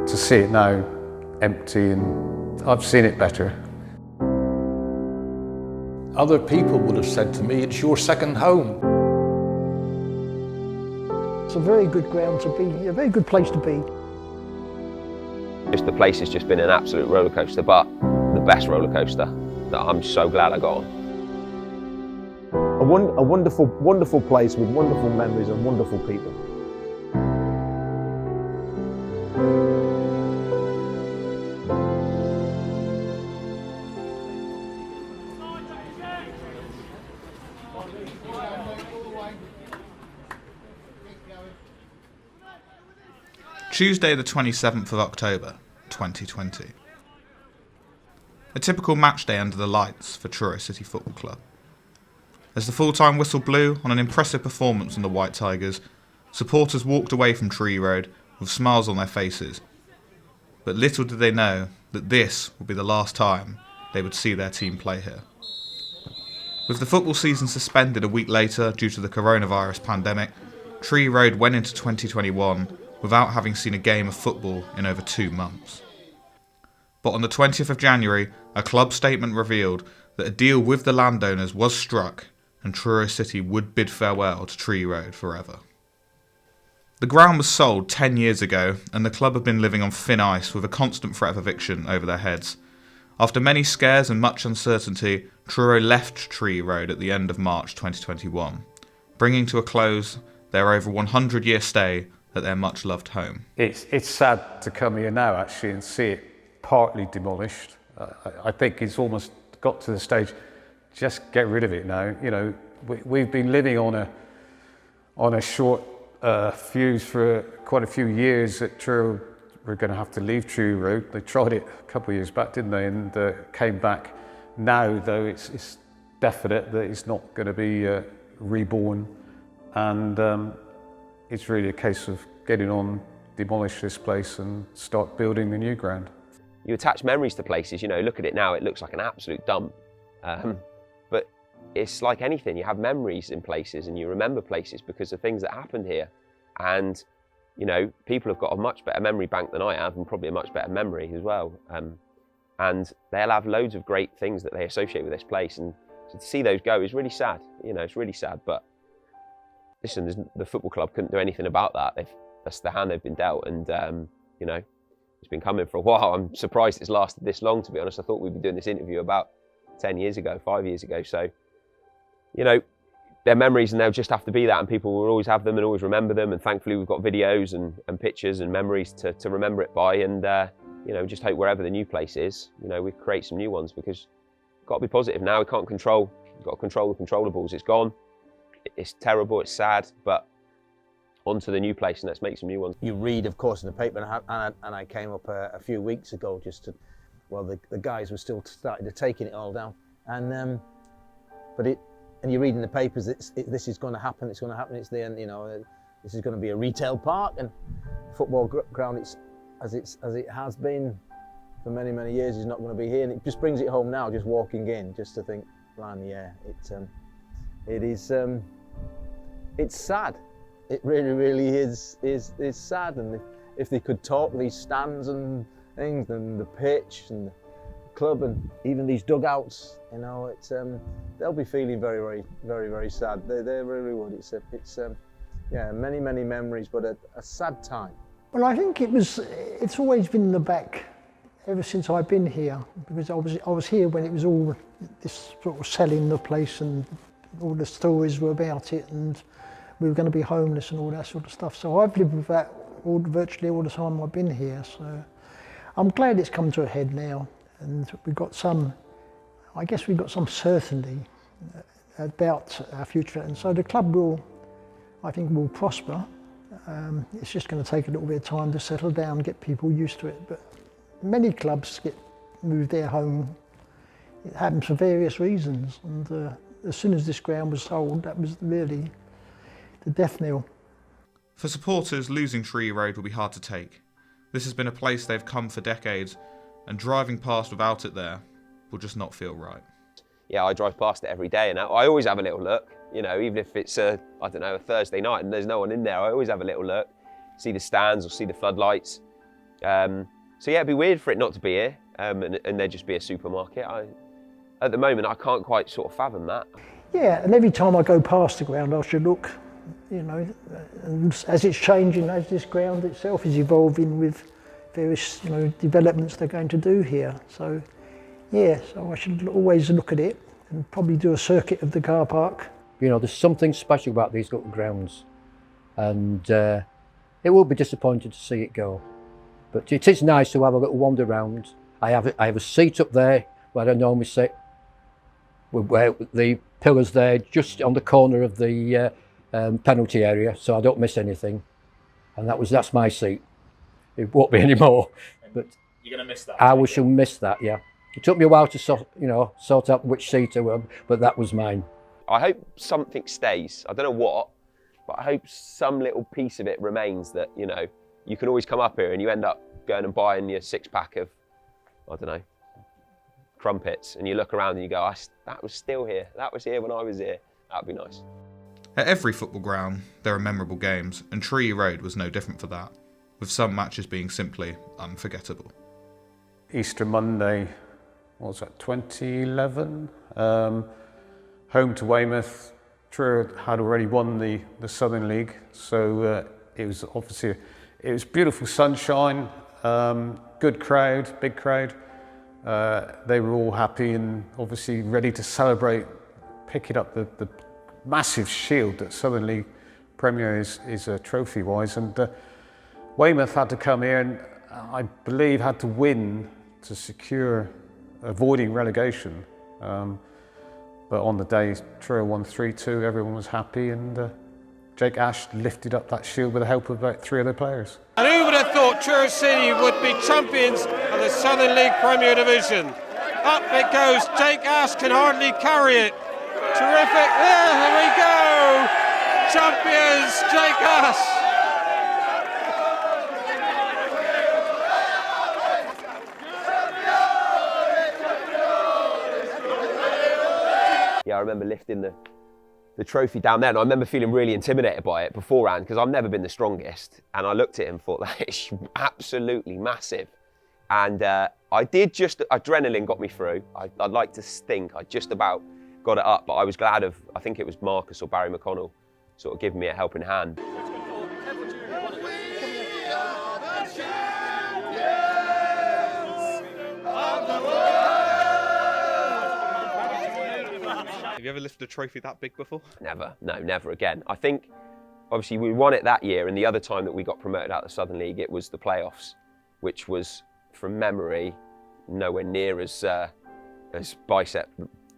to see it now empty, and I've seen it better. Other people would have said to me, it's your second home. It's a very good ground to be, a very good place to be. Just the place has just been an absolute roller coaster, but the best roller coaster that I'm so glad I got on. A wonderful place with wonderful memories and wonderful people. Tuesday the 27th of October, 2020. A typical match day under the lights for Treyew City Football Club. As the full-time whistle blew on an impressive performance from the White Tigers, supporters walked away from Treyew Road with smiles on their faces. But little did they know that this would be the last time they would see their team play here. With the football season suspended a week later due to the coronavirus pandemic, Treyew Road went into 2021 without having seen a game of football in over 2 months. But on the 20th of January, a club statement revealed that a deal with the landowners was struck and Treyew City would bid farewell to Treyew Road forever. The ground was sold 10 years ago and the club have been living on thin ice with a constant threat of eviction over their heads. After many scares and much uncertainty, Treyew left Treyew Road at the end of March 2021, bringing to a close their over 100-year stay at their much-loved home. It's sad to come here now actually and see it partly demolished. I think it's almost got to the stage, just get rid of it now. You know, we've been living on a short fuse for quite a few years at Treyew. We're going to have to leave Treyew Road. They tried it a couple of years back, didn't they, and came back. Now, though, it's definite that it's not going to be reborn, and it's really a case of getting on, demolish this place and start building the new ground. You attach memories to places, you know, look at it now, it looks like an absolute dump. But it's like anything, you have memories in places and you remember places because of things that happened here. And, you know, people have got a much better memory bank than I have, and probably a much better memory as well. And they'll have loads of great things that they associate with this place. And so to see those go is really sad, you know, it's really sad. But listen, the football club couldn't do anything about that. That's the hand they've been dealt, and you know, it's been coming for a while. I'm surprised it's lasted this long, to be honest. I thought we'd be doing this interview about 10 years ago, 5 years ago. So, you know, they're memories and they'll just have to be that, and people will always have them and always remember them. And thankfully we've got videos and pictures and memories to remember it by. And you know, just hope wherever the new place is, you know, we create some new ones, because we've got to be positive now. We can't control, we've got to control the controllables. It's gone. It's terrible, it's sad, but on to the new place and let's make some new ones. You read, of course, in the paper, and I came up a few weeks ago just to, well, the guys were still starting to taking it all down, and you read in the papers this is going to happen, it's going to happen, it's the end, you know, this is going to be a retail park and football ground. It's as it has been for many years, is not going to be here, and it just brings it home now, just walking in, just to think, blimey, yeah, it's sad. It really is sad. And if they could talk, these stands and things, and the pitch and the club and even these dugouts, you know, they'll be feeling very sad. They really would. It's yeah, many memories, but a sad time. Well, I think it's always been in the back ever since I've been here, because I was here when it was all this sort of selling the place and all the stories were about it, and we were going to be homeless and all that sort of stuff. So I've lived with that virtually all the time I've been here. So I'm glad it's come to a head now, and we've got some certainty about our future, and so the club I think will prosper. It's just going to take a little bit of time to settle down, get people used to it. But many clubs move their home. It happens for various reasons, and as soon as this ground was sold, that was really the death knell. For supporters, losing Treyew Road will be hard to take. This has been a place they've come for decades, and driving past without it there will just not feel right. Yeah, I drive past it every day, and I always have a little look. You know, even if it's a Thursday night and there's no one in there, I always have a little look, see the stands or see the floodlights, So yeah, it'd be weird for it not to be here, and there just be a supermarket. At the moment, I can't quite sort of fathom that. Yeah, and every time I go past the ground, I should look, you know, and as it's changing, as this ground itself is evolving with various, you know, developments they're going to do here. So, yeah, so I should always look at it and probably do a circuit of the car park. You know, there's something special about these little grounds, and it will be disappointing to see it go. But it is nice to have a little wander around. I have a seat up there where I normally sit, where the pillars there, just on the corner of the penalty area, so I don't miss anything. And that's my seat. It won't be anymore. But you're going to miss that. I shall miss that. Yeah. It took me a while to sort out which seat I was, but that was mine. I hope something stays. I don't know what, but I hope some little piece of it remains, that, you know, you can always come up here and you end up going and buying your 6-pack of, I don't know, crumpets, and you look around and you go, that was still here. That was here when I was here. That'd be nice. At every football ground, there are memorable games, and Treyew Road was no different for that, with some matches being simply unforgettable. Easter Monday, what was that, 2011? Home to Weymouth. Treyew had already won the Southern League, so it was obviously, it was beautiful sunshine, good crowd, big crowd. They were all happy and obviously ready to celebrate picking up the massive shield that Southern League Premier is trophy-wise. And Weymouth had to come here and I believe had to win to secure avoiding relegation. But on the day, Treyew won 3-2, everyone was happy, and Jake Ash lifted up that shield with the help of about 3 other players. And who would have thought Treyew City would be champions of the Southern League Premier Division? Up it goes, Jake Ash can hardly carry it. Terrific, there we go! Champions, Jake Ash! Yeah, I remember lifting the trophy down there, and I remember feeling really intimidated by it beforehand, because I've never been the strongest, and I looked at it and thought, that is absolutely massive. And adrenaline got me through. I'd like to think I just about got it up, but I was glad I think it was Marcus or Barry McConnell sort of giving me a helping hand. Have you ever lifted a trophy that big before? Never, no, never again. I think, obviously, we won it that year, and the other time that we got promoted out of the Southern League, it was the playoffs, which was, from memory, nowhere near as bicep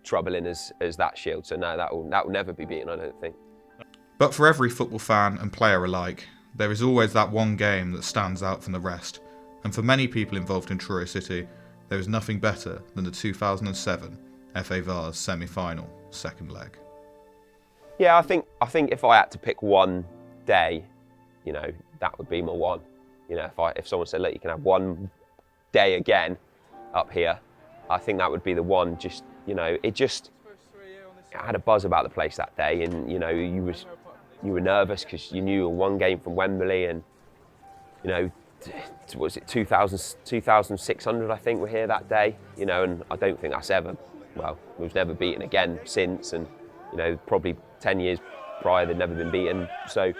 troubling as that shield. So no, that will never be beaten, I don't think. But for every football fan and player alike, there is always that one game that stands out from the rest. And for many people involved in Treyew City, there is nothing better than the 2007 FA Vase semi-final, second leg. Yeah, I think if I had to pick one day, you know, that would be my one. You know, if someone said, look, you can have one day again up here, I think that would be the one. Just, you know, it had a buzz about the place that day, and you know, you were nervous because you knew you were one game from Wembley, and you know, was it 2,600 I think were here that day, you know, and I don't think that's ever, well, it was never beaten again since, and you know, probably 10 years prior they'd never been beaten. So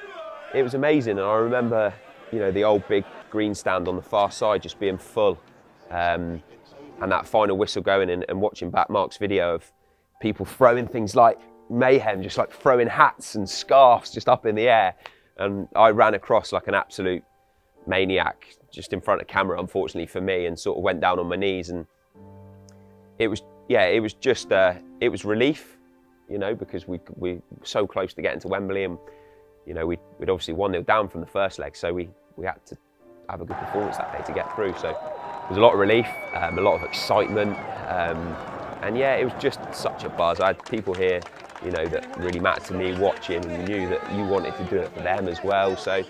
it was amazing, and I remember, you know, the old big green stand on the far side just being full, and that final whistle going, and watching back Mark's video of people throwing things like mayhem, just like throwing hats and scarves just up in the air, and I ran across like an absolute maniac just in front of camera, unfortunately for me, and sort of went down on my knees, and it was relief, you know, because we were so close to getting to Wembley, and you know, we'd obviously 1-0 down from the first leg, so we had to have a good performance that day to get through. So there was a lot of relief, a lot of excitement, and yeah, it was just such a buzz. I had people here, you know, that really mattered to me watching, and knew that you wanted to do it for them as well. So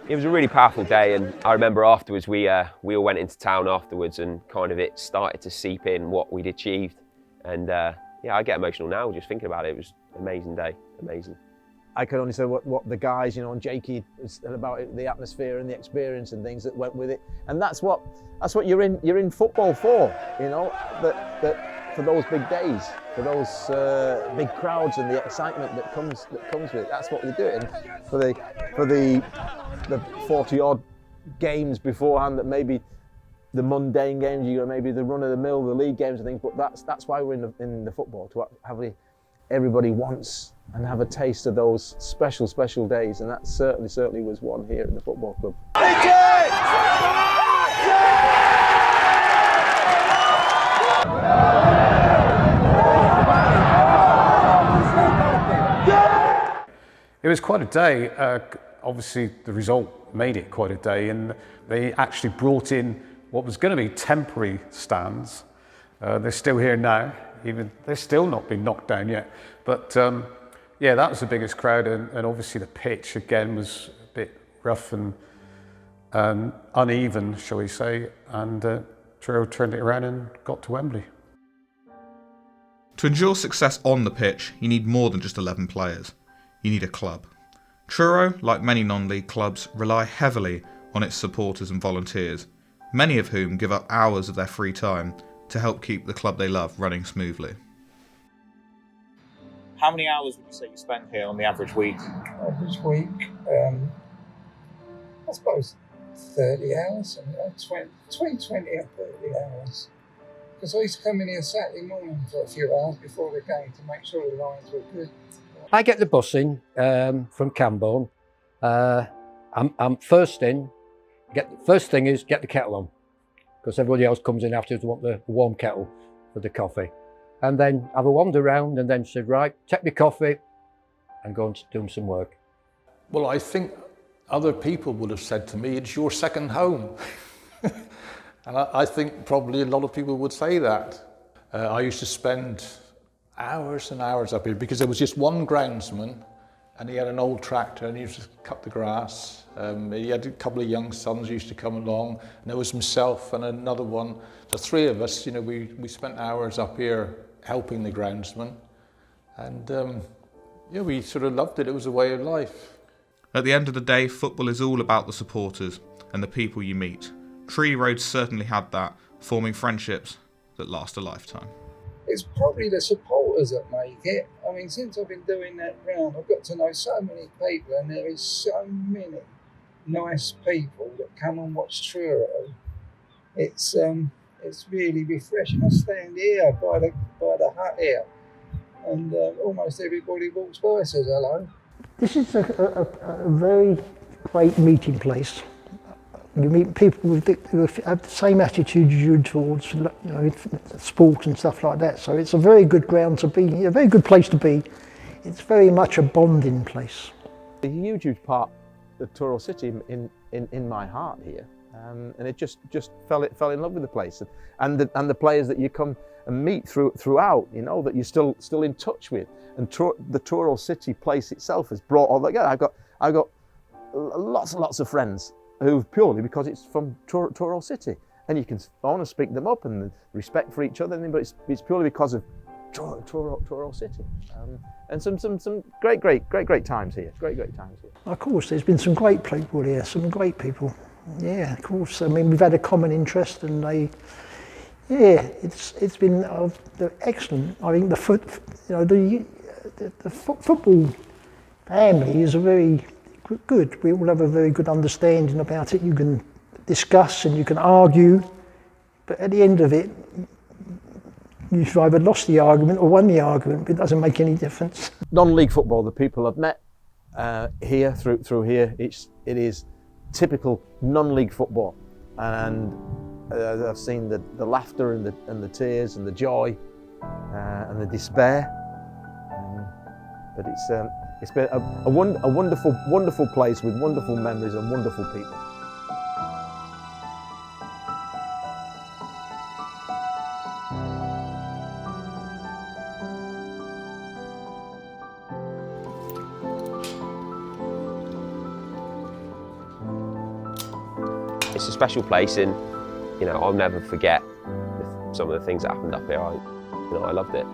it was a really powerful day, and I remember afterwards we all went into town afterwards, and kind of it started to seep in what we'd achieved, and yeah, I get emotional now just thinking about it. It was an amazing day, amazing. I can only say what the guys, you know, and Jakey said about it, the atmosphere and the experience and things that went with it. And that's what you're in football for, you know, that for those big days, for those big crowds and the excitement that comes with it. That's what we do it. And for the 40 odd games beforehand, that maybe the mundane games, you know, maybe the run of the mill, the league games and things. But that's why we're in the football, to have everybody wants and have a taste of those special days, and that certainly was one here at the football club. It was quite a day. Obviously, the result made it quite a day, and they actually brought in what was going to be temporary stands. They're still here now. Even they're still not been knocked down yet. But yeah, that was the biggest crowd, and obviously the pitch again was a bit rough and uneven, shall we say. And Treyew turned it around and got to Wembley. To ensure success on the pitch, you need more than just 11 players. You need a club. Treyew, like many non-league clubs, rely heavily on its supporters and volunteers, many of whom give up hours of their free time to help keep the club they love running smoothly. How many hours would you say you spend here on the average week? Average week, I suppose 30 hours, between 20 and 30 hours. Because I used to come in here Saturday morning for a few hours before the game to make sure the lines were good. I get the bus in from Camborne. I'm first in. First thing is get the kettle on, because everybody else comes in afterwards want the warm kettle for the coffee. And then have a wander around and then say, right, take the coffee and go and do some work. Well, I think other people would have said to me, it's your second home. And I think probably a lot of people would say that. I used to spend hours and hours up here because there was just one groundsman, and he had an old tractor and he used to cut the grass. He had a couple of young sons who used to come along, and there was himself and another one. The three of us, you know, we spent hours up here helping the groundsman, and yeah, we sort of loved it. It was a way of life. At the end of the day, football is all about the supporters and the people you meet. Treyew Road certainly had that, forming friendships that last a lifetime. It's probably the supporters that make it. I mean, since I've been doing that round, I've got to know so many people, and there is so many nice people that come and watch Treyew Road. It's really refreshing. I stand here by the hut here, and almost everybody walks by and says hello. This is a very great meeting place. You meet people who have the same attitude as you towards, you know, sport and stuff like that. So it's a very good ground to be, a very good place to be. It's very much a bonding place. A huge part of Truro City in my heart here, and it just fell in love with the place, and the players that you come and meet throughout, you know, that you're still in touch with, and the Truro City place itself has brought all that together. I've got lots and lots of friends who purely because it's from Truro City, and you can want to speak them up and respect for each other, but it's purely because of Truro City, and some great times here. Great times here. Of course, there's been some great people here, some great people. Yeah, of course. I mean, we've had a common interest, and it's been excellent. I think the football family is a very good. We all have a very good understanding about it. You can discuss and you can argue, but at the end of it, you've either lost the argument or won the argument, but it doesn't make any difference. Non-league football, the people I've met here, through here, it is typical non-league football, and I've seen the laughter and the tears and the joy and the despair, but it's been a wonderful place with wonderful memories and wonderful people. It's a special place, and you know, I'll never forget some of the things that happened up here. I loved it.